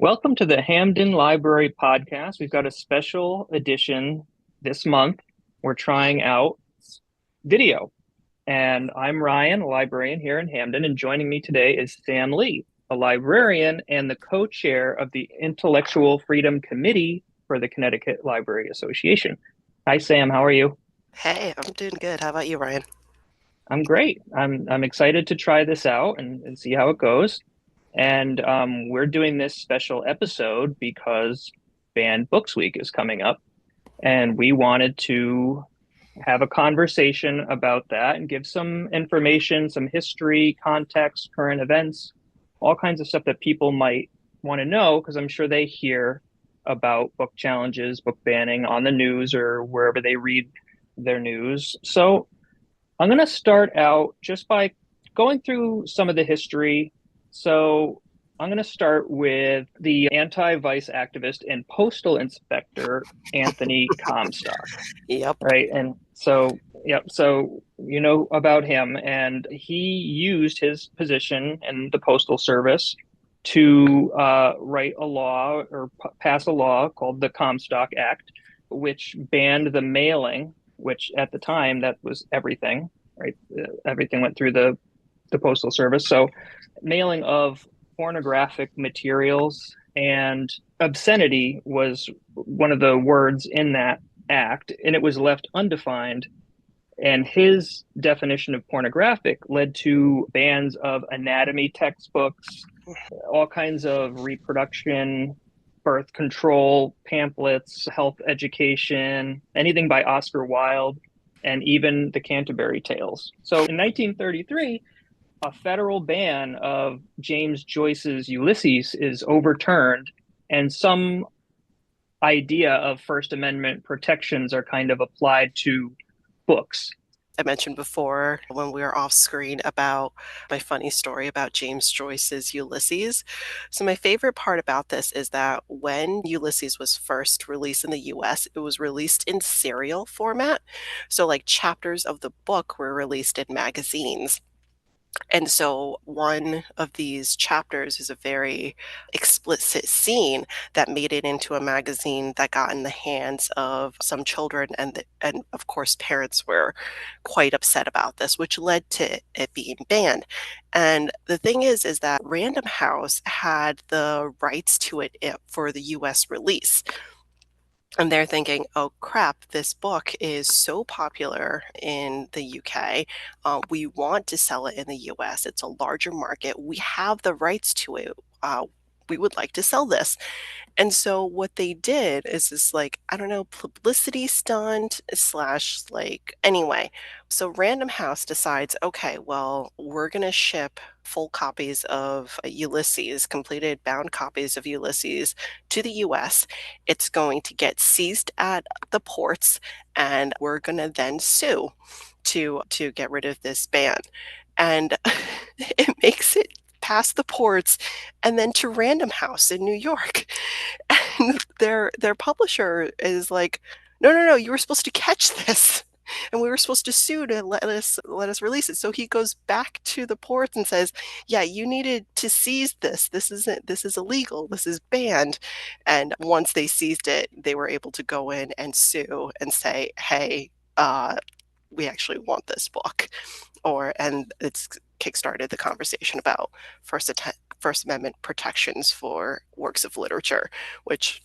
Welcome to the Hamden Library podcast. We've got a special edition this month. We're trying out video. And I'm Ryan, a librarian here in Hamden, and joining me today is Sam Lee, a librarian and the co-chair of the Intellectual Freedom Committee for the Connecticut Library Association. Hi, Sam. How are you? Hey, I'm doing good. How about you, Ryan? I'm great. I'm excited to try this out and see how it goes. And we're doing this special episode because Banned Books Week is coming up, and we wanted to have a conversation about that and give some information, some history, context, current events, all kinds of stuff that people might want to know, because I'm sure they hear about book challenges, book banning on the news or wherever they read their news. So I'm going to start out just by going through some of the history. So I'm going to start with the anti-vice activist and postal inspector, Anthony Comstock, Yep. right? And so, yep, so you know about him, and he used his position in the Postal Service to write a law or pass a law called the Comstock Act, which banned the mailing, which at the time that was everything, right? Everything went through the Postal Service. So mailing of pornographic materials and obscenity was one of the words in that act, and it was left undefined. And his definition of pornographic led to bans of anatomy textbooks, all kinds of reproduction, birth control pamphlets, health education, anything by Oscar Wilde, and even the Canterbury Tales. So in 1933, a federal ban of James Joyce's Ulysses is overturned, and some idea of First Amendment protections are kind of applied to books. I mentioned before when we were off screen about my funny story about James Joyce's Ulysses. So my favorite part about this is that when Ulysses was first released in the US, it was released in serial format. So like chapters of the book were released in magazines. And so one of these chapters is a very explicit scene that made it into a magazine that got in the hands of some children, and of course parents were quite upset about this, which led to it being banned. And the thing is that Random House had the rights to it for the US release. And they're thinking, oh crap, this book is so popular in the UK. We want to sell it in the US. It's a larger market. We have the rights to it. We would like to sell this. And so what they did is this like, I don't know, publicity stunt slash like anyway. So Random House decides, okay, well, we're gonna ship full copies of Ulysses, completed bound copies of Ulysses to the US. It's going to get seized at the ports, and we're gonna then sue to get rid of this ban. And it makes it past the ports and then to Random House in New York. And their publisher is like, no, no, no, you were supposed to catch this. And we were supposed to sue to let us release it. So he goes back to the ports and says, yeah, you needed to seize this. This is illegal. This is banned. And once they seized it, they were able to go in and sue and say, hey, we actually want this book. And it's kickstarted the conversation about First Amendment protections for works of literature, which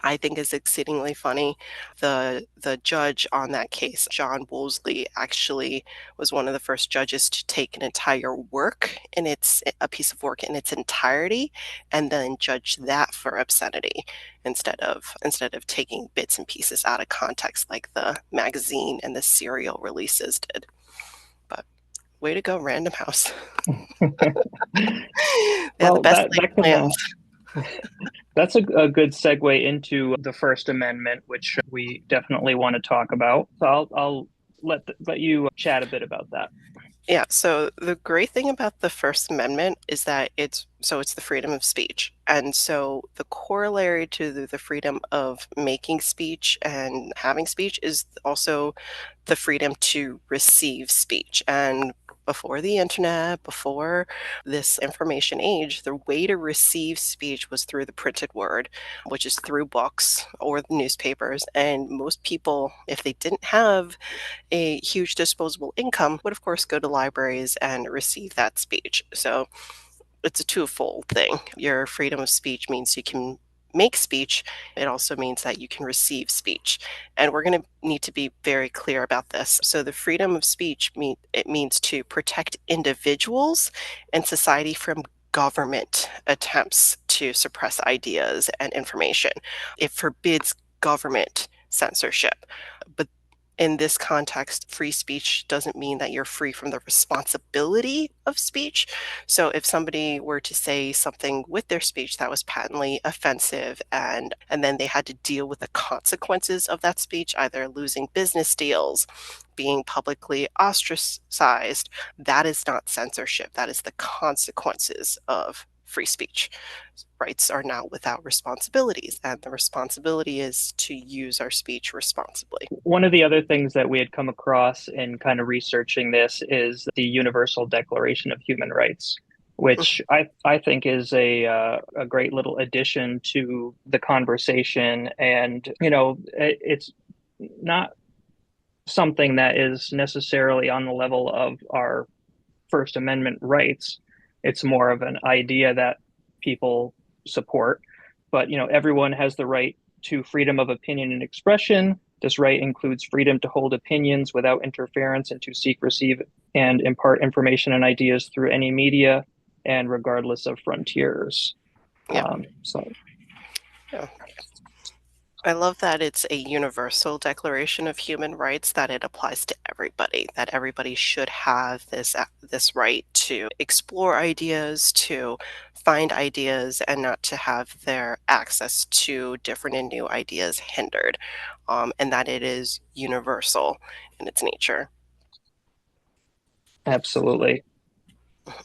I think is exceedingly funny. The judge on that case, John Woolsey, actually was one of the first judges to take an entire work in a piece of work in its entirety and then judge that for obscenity instead of taking bits and pieces out of context like the magazine and the serial releases did. But way to go, Random House. They had the Well, best that laid that can plans. that's a good segue into the First Amendment, which we definitely want to talk about. So I'll let you chat a bit about that. Yeah, so the great thing about the First Amendment is that it's So it's the freedom of speech. And so the corollary to the freedom of making speech and having speech is also the freedom to receive speech. And before the internet, before this information age, the way to receive speech was through the printed word, which is through books or newspapers. And most people, if they didn't have a huge disposable income, would of course go to libraries and receive that speech. So it's a twofold thing. Your freedom of speech means you can make speech. It also means that you can receive speech. And we're going to need to be very clear about this. So the freedom of speech it means to protect individuals and society from government attempts to suppress ideas and information. It forbids government censorship. But in this context, free speech doesn't mean that you're free from the responsibility of speech. So if somebody were to say something with their speech that was patently offensive and then they had to deal with the consequences of that speech, either losing business deals, being publicly ostracized, that is not censorship. That is the consequences of free speech. Rights are now without responsibilities, and the responsibility is to use our speech responsibly. One of the other things that we had come across in kind of researching this is the Universal Declaration of Human Rights, which I think is a great little addition to the conversation. And, it's not something that is necessarily on the level of our First Amendment rights. It's more of an idea that people support. But, everyone has the right to freedom of opinion and expression. This right includes freedom to hold opinions without interference and to seek, receive, and impart information and ideas through any media and regardless of frontiers. Yeah. So Yeah. I love that it's a universal declaration of human rights, that it applies to everybody, that everybody should have this right to explore ideas, to find ideas, and not to have their access to different and new ideas hindered, and that it is universal in its nature. absolutely.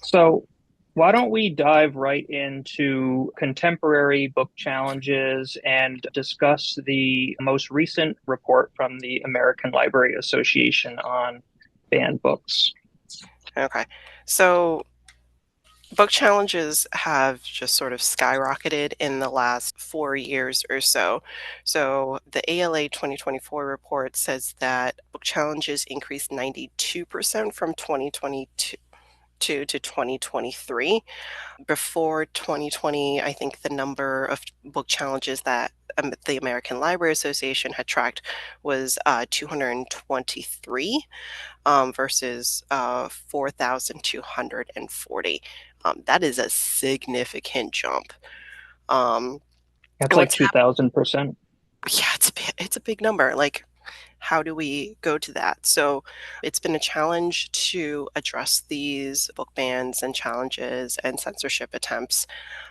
So, why don't we dive right into contemporary book challenges and discuss the most recent report from the American Library Association on banned books? Okay. So book challenges have just sort of skyrocketed in the last 4 years or so. So the ALA 2024 report says that book challenges increased 92% from 2022 to 2023. Before 2020, I think the number of book challenges that the American Library Association had tracked was 223 versus 4,240. That is a significant jump. Um, That's and like what's happening? 2000%. Yeah, it's a big number. Like, how do we go to that? So, it's been a challenge to address these book bans and challenges and censorship attempts.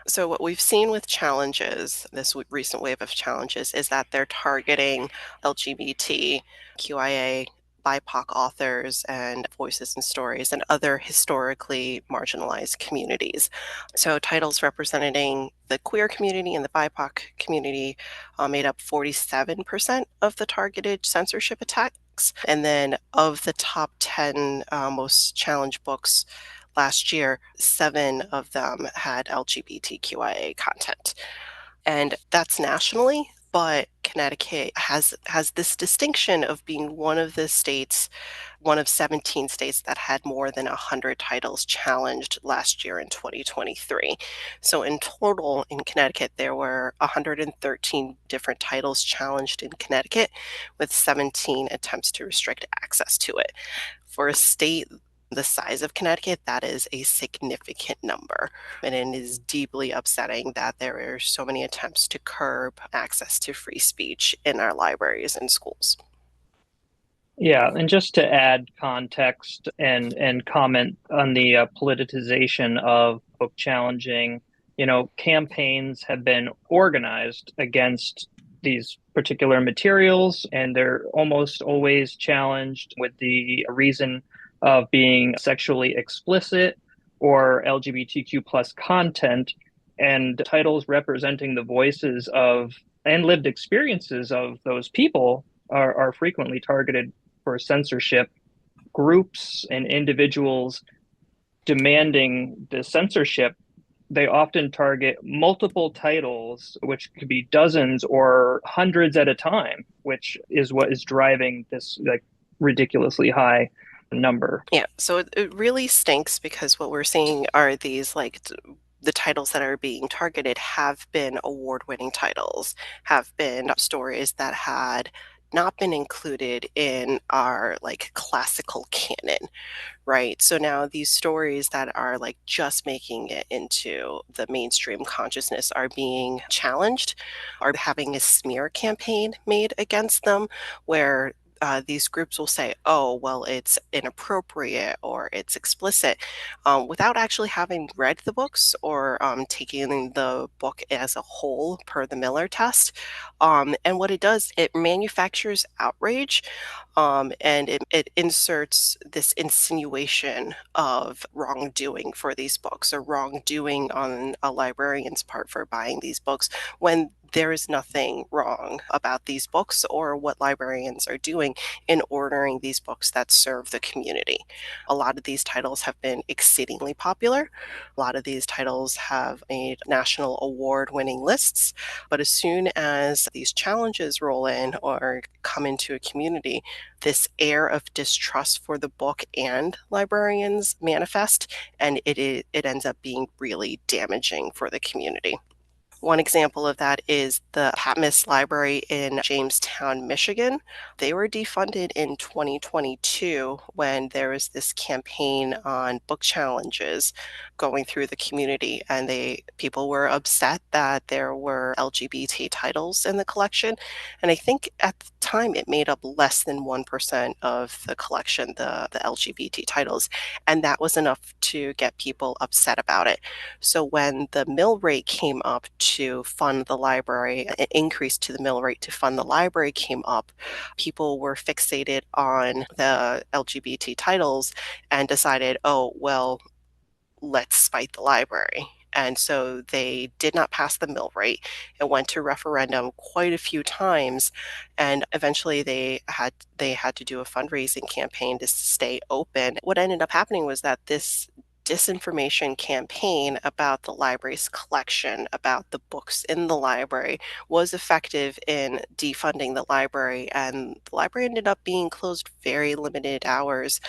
So, what we've seen with challenges, this recent wave of challenges, is that they're targeting LGBT, QIA, BIPOC authors and voices and stories and other historically marginalized communities. So, titles representing the queer community and the BIPOC community made up 47% of the targeted censorship attacks. And then, of the top 10 most challenged books last year, 7 of them had LGBTQIA content. And that's nationally, but Connecticut has this distinction of being one of the states, one of 17 states that had more than 100 titles challenged last year in 2023. So in total in Connecticut, there were 113 different titles challenged in Connecticut, with 17 attempts to restrict access to it. For a state the size of Connecticut, that is a significant number. And it is deeply upsetting that there are so many attempts to curb access to free speech in our libraries and schools. Yeah, and just to add context and comment on the politicization of book challenging, campaigns have been organized against these particular materials, and they're almost always challenged with the reason of being sexually explicit or LGBTQ plus content, and titles representing the voices of and lived experiences of those people are frequently targeted for censorship. Groups and individuals demanding the censorship, they often target multiple titles, which could be dozens or hundreds at a time, which is what is driving this like ridiculously high number. Yeah, so it really stinks because what we're seeing are these the titles that are being targeted have been award-winning titles, have been stories that had not been included in our like classical canon, right? So now these stories that are like just making it into the mainstream consciousness are being challenged, are having a smear campaign made against them where these groups will say, oh, well, it's inappropriate or it's explicit without actually having read the books or taking the book as a whole per the Miller test. And what it does, it manufactures outrage and it inserts this insinuation of wrongdoing for these books or wrongdoing on a librarian's part for buying these books when there is nothing wrong about these books or what librarians are doing in ordering these books that serve the community. A lot of these titles have been exceedingly popular. A lot of these titles have made national award winning lists. But as soon as these challenges roll in or come into a community, this air of distrust for the book and librarians manifest, and it ends up being really damaging for the community. One example of that is the Patmos Library in Jamestown, Michigan. They were defunded in 2022 when there was this campaign on book challenges going through the community, and people were upset that there were LGBT titles in the collection. And I think at the time it made up less than 1% of the collection, the LGBT titles, and that was enough to get people upset about it. So when the mill rate came up to fund the library, an increase to the mill rate to fund the library came up, people were fixated on the LGBT titles and decided, oh, well, let's spite the library. And so they did not pass the mill rate. It went to referendum quite a few times, and eventually they had to do a fundraising campaign to stay open. What ended up happening was that this disinformation campaign about the library's collection, about the books in the library, was effective in defunding the library, and the library ended up being closed very limited hours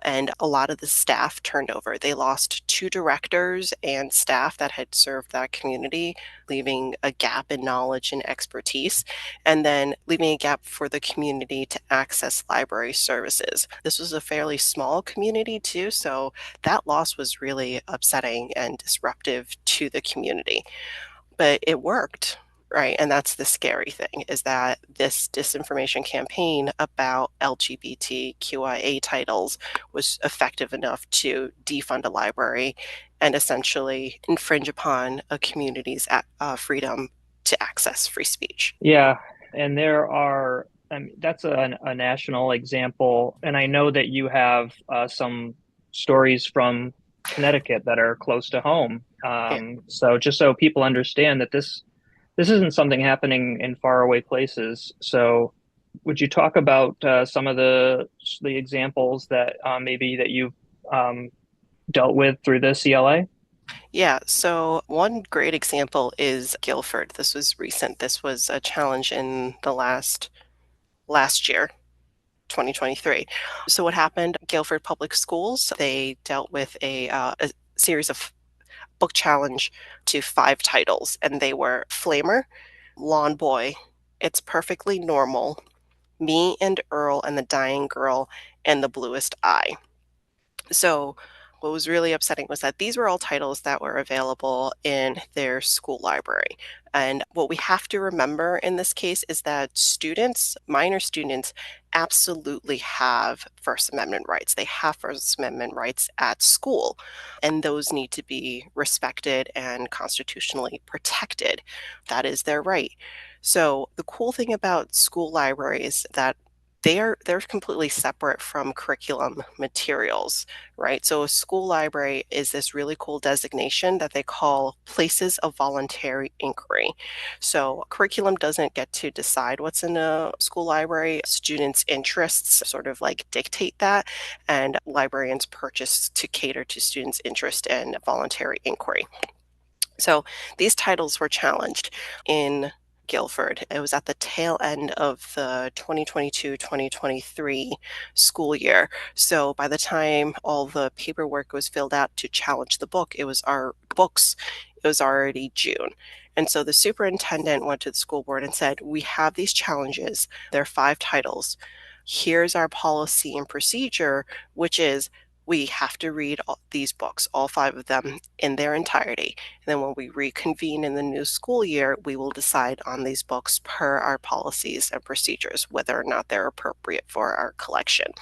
and a lot of the staff turned over. They lost two directors and staff that had served that community, leaving a gap in knowledge and expertise, and then leaving a gap for the community to access library services. This was a fairly small community, too, so that loss was really upsetting and disruptive to the community. But it worked, right? And that's the scary thing is that this disinformation campaign about LGBTQIA titles was effective enough to defund a library and essentially infringe upon a community's freedom to access free speech. Yeah, and there are, I mean, that's a national example, and I know that you have some stories from Connecticut that are close to home. Yeah. So just so people understand that this isn't something happening in faraway places. So would you talk about some of the examples that maybe that you've um, dealt with through the CLA? Yeah, so one great example is Guilford. This was recent. This was a challenge in the last year, 2023. So what happened? Guilford Public Schools, they dealt with a series of book challenge to five titles, and they were Flamer, Lawn Boy, It's Perfectly Normal, Me and Earl and the Dying Girl, and The Bluest Eye. So, what was really upsetting was that these were all titles that were available in their school library. And what we have to remember in this case is that students, minor students, absolutely have First Amendment rights. They have First Amendment rights at school, and those need to be respected and constitutionally protected. That is their right. So, the cool thing about school libraries that they're completely separate from curriculum materials, right? So a school library is this really cool designation that they call places of voluntary inquiry. So curriculum doesn't get to decide what's in a school library. Students' interests sort of like dictate that, and librarians purchase to cater to students' interest in voluntary inquiry. So these titles were challenged in Guilford. It was at the tail end of the 2022-2023 school year. So by the time all the paperwork was filled out to challenge the book, it was already June. And so the superintendent went to the school board and said, "We have these challenges. There are 5 titles. Here's our policy and procedure, which is we have to read these books, all 5 of them, in their entirety. And then when we reconvene in the new school year, we will decide on these books per our policies and procedures, whether or not they're appropriate for our collection."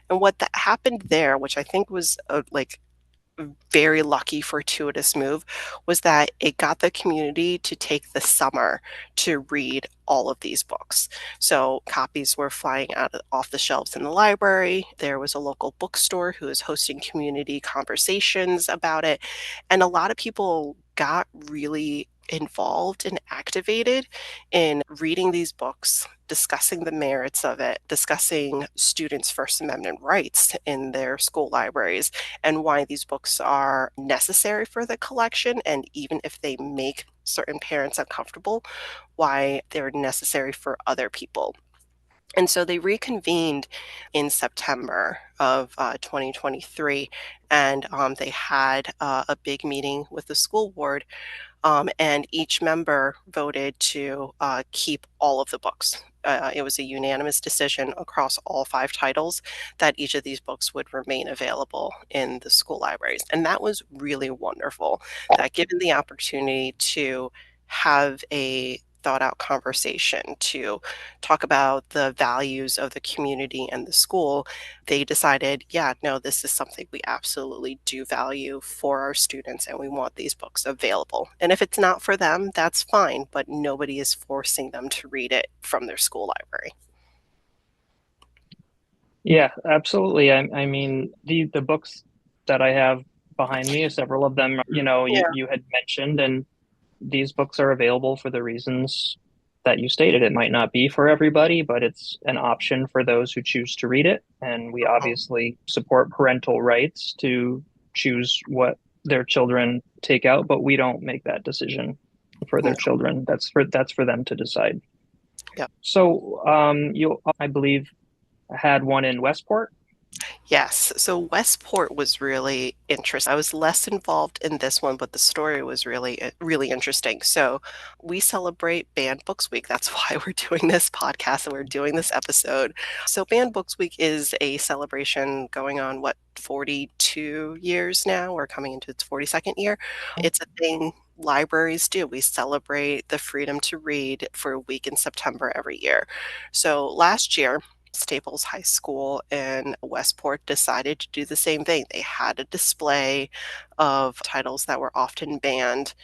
And what that happened there, which I think was like very lucky fortuitous move, was that it got the community to take the summer to read all of these books. So copies were flying out off the shelves in the library. There was a local bookstore who was hosting community conversations about it, and a lot of people got really involved and activated in reading these books, discussing the merits of it, discussing students' First Amendment rights in their school libraries, and why these books are necessary for the collection, and even if they make certain parents uncomfortable, why they're necessary for other people. And so they reconvened in September of 2023, and they had a big meeting with the school board, and each member voted to keep all of the books. It was a unanimous decision across all 5 titles that each of these books would remain available in the school libraries. And that was really wonderful, that given the opportunity to have a thought out conversation, to talk about the values of the community and the school, they decided, yeah, no, this is something we absolutely do value for our students, and we want these books available. And if it's not for them, that's fine, but nobody is forcing them to read it from their school library. Yeah, absolutely. I mean, the books that I have behind me, several of them, Yeah. you had mentioned, and these books are available for the reasons that you stated. It might not be for everybody, but it's an option for those who choose to read it. And we obviously support parental rights to choose what their children take out, but we don't make that decision for No. their children. That's for them to decide. Yeah. So, you, I believe, had one in Westport. Yes. So Westport was really interesting. I was less involved in this one, but the story was really interesting. So we celebrate Banned Books Week. That's why we're doing this podcast and we're doing this episode. So Banned Books Week is a celebration going on, what, 42 years now? We're coming into its 42nd year. It's a thing libraries do. We celebrate the freedom to read for a week in September every year. So last year, Staples High School in Westport decided to do the same thing. They had a display of titles that were often banned,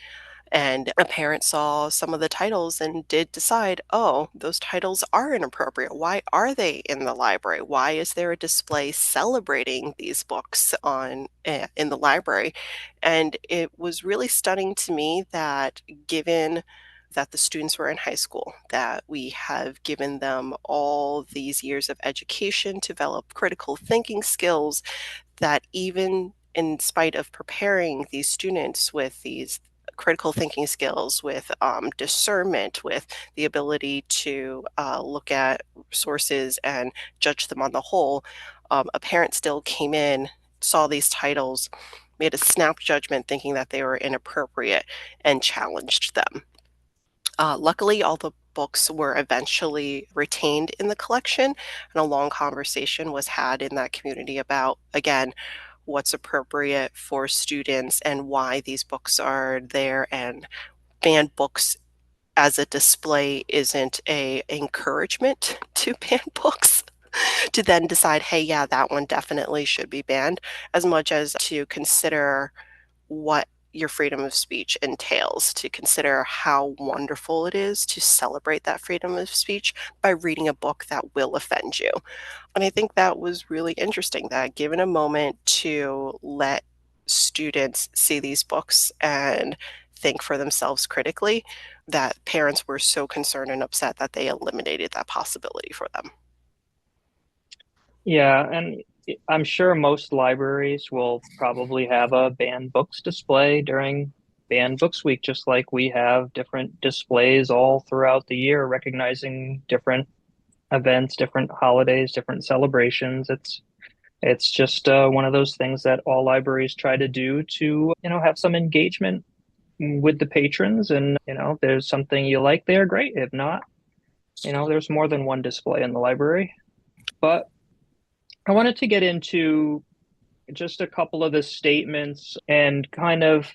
and a parent saw some of the titles and did decide, oh, those titles are inappropriate. Why are they in the library? Why is there a display celebrating these books in the library? And it was really stunning to me that, given that the students were in high school, that we have given them all these years of education to develop critical thinking skills, that even in spite of preparing these students with these critical thinking skills, with discernment, with the ability to look at sources and judge them on the whole, a parent still came in, saw these titles, made a snap judgment thinking that they were inappropriate, and challenged them. Luckily, all the books were eventually retained in the collection, and a long conversation was had in that community about, again, what's appropriate for students and why these books are there. And banned books as a display isn't a encouragement to ban books to then decide, hey, yeah, that one definitely should be banned, as much as to consider what your freedom of speech entails, to consider how wonderful it is to celebrate that freedom of speech by reading a book that will offend you. And I think that was really interesting that given a moment to let students see these books and think for themselves critically, that parents were so concerned and upset that they eliminated that possibility for them. Yeah, and I'm sure most libraries will probably have a banned books display during banned books week, just like we have different displays all throughout the year, recognizing different events, different holidays, different celebrations. It's just one of those things that all libraries try to do to, have some engagement with the patrons. And, there's something you like there, great. If not, there's more than one display in the library. But I wanted to get into just a couple of the statements and kind of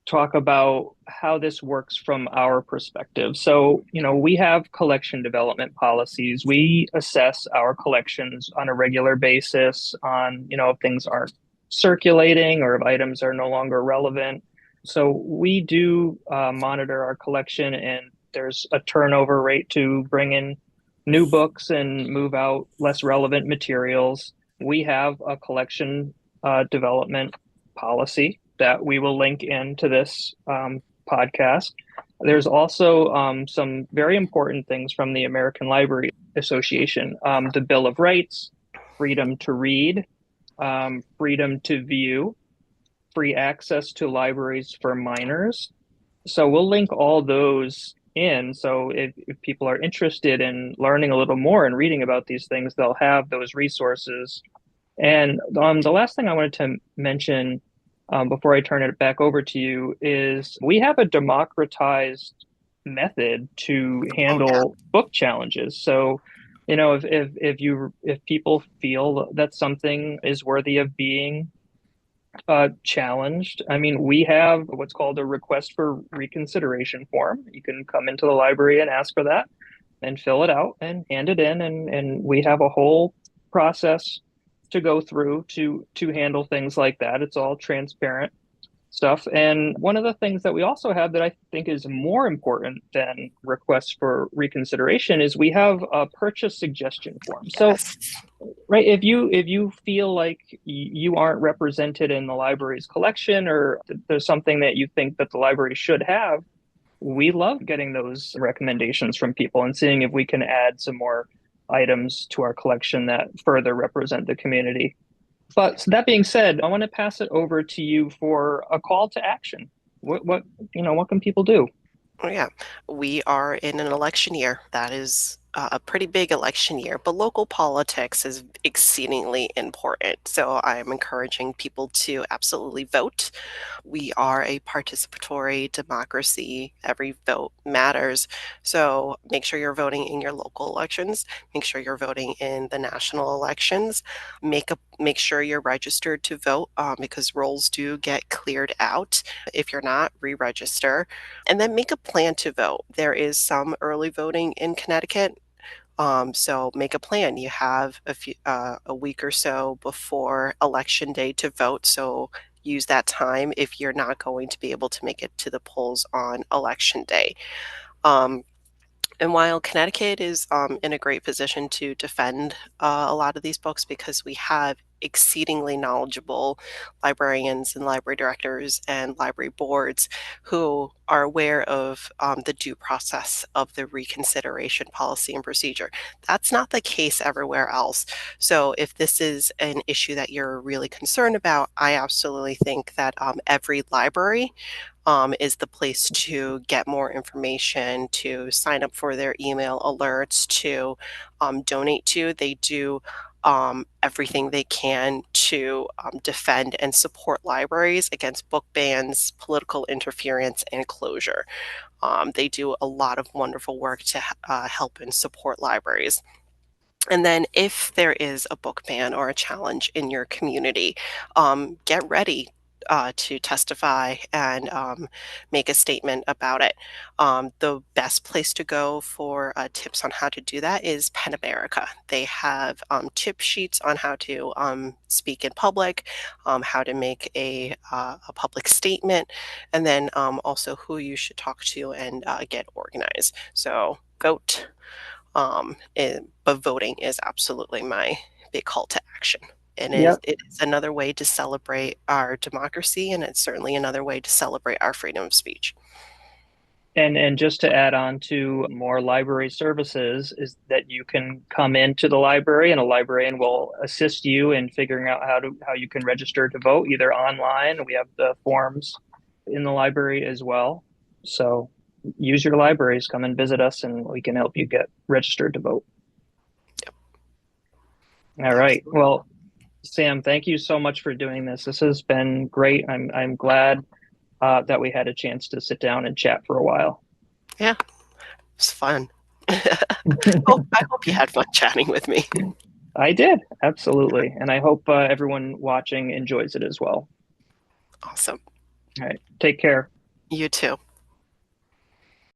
talk about how this works from our perspective. So, we have collection development policies. We assess our collections on a regular basis on, if things aren't circulating or if items are no longer relevant. So we do monitor our collection, and there's a turnover rate to bring in new books and move out less relevant materials. We have a collection development policy that we will link into this podcast. There's also some very important things from the American Library Association, the Bill of Rights, freedom to read, freedom to view, free access to libraries for minors. So we'll link all those in. So if people are interested in learning a little more and reading about these things, they'll have those resources. And the last thing I wanted to mention before I turn it back over to you is we have a democratized method to Oh, yeah. handle book challenges. So, if people feel that something is worthy of being challenged, I mean, we have what's called a request for reconsideration form. You can come into the library and ask for that and fill it out and hand it in, and we have a whole process to go through to handle things like that. It's all transparent stuff. And one of the things that we also have that I think is more important than requests for reconsideration is we have a purchase suggestion form. So, Yes. right, if you feel like you aren't represented in the library's collection, or there's something that you think that the library should have, we love getting those recommendations from people and seeing if we can add some more items to our collection that further represent the community. But that being said, I want to pass it over to you for a call to action. What can people do? Oh, yeah. We are in an election year. That is a pretty big election year, but local politics is exceedingly important. So I'm encouraging people to absolutely vote. We are a participatory democracy. Every vote matters. So make sure you're voting in your local elections. Make sure you're voting in the national elections. Make sure you're registered to vote because rolls do get cleared out. If you're not, re-register, and then make a plan to vote. There is some early voting in Connecticut. So make a plan. You have a week or so before election day to vote. So use that time if you're not going to be able to make it to the polls on election day. Um, and while Connecticut is in a great position to defend a lot of these books because we have exceedingly knowledgeable librarians and library directors and library boards who are aware of the due process of the reconsideration policy and procedure. That's not the case everywhere else. So if this is an issue that you're really concerned about, I absolutely think that every library is the place to get more information, to sign up for their email alerts, to donate to. They do everything they can to defend and support libraries against book bans, political interference, and closure. They do a lot of wonderful work to help and support libraries. And then, if there is a book ban or a challenge in your community, get ready. to testify and make a statement about it. The best place to go for tips on how to do that is PEN America. They have tip sheets on how to speak in public, how to make a public statement, and then also who you should talk to and get organized. So vote. But voting is absolutely my big call to action. And Yep. it is another way to celebrate our democracy, and it's certainly another way to celebrate our freedom of speech. And just to add on to more library services is that you can come into the library and a librarian will assist you in figuring out how you can register to vote either online. We have the forms in the library as well. So use your libraries, come and visit us and we can help you get registered to vote. Yep, All right. absolutely. Well, Sam, thank you so much for doing this. This has been great. I'm glad that we had a chance to sit down and chat for a while. Yeah, it's fun. I hope you had fun chatting with me. I did, absolutely. And I hope everyone watching enjoys it as well. Awesome. All right. Take care. You too.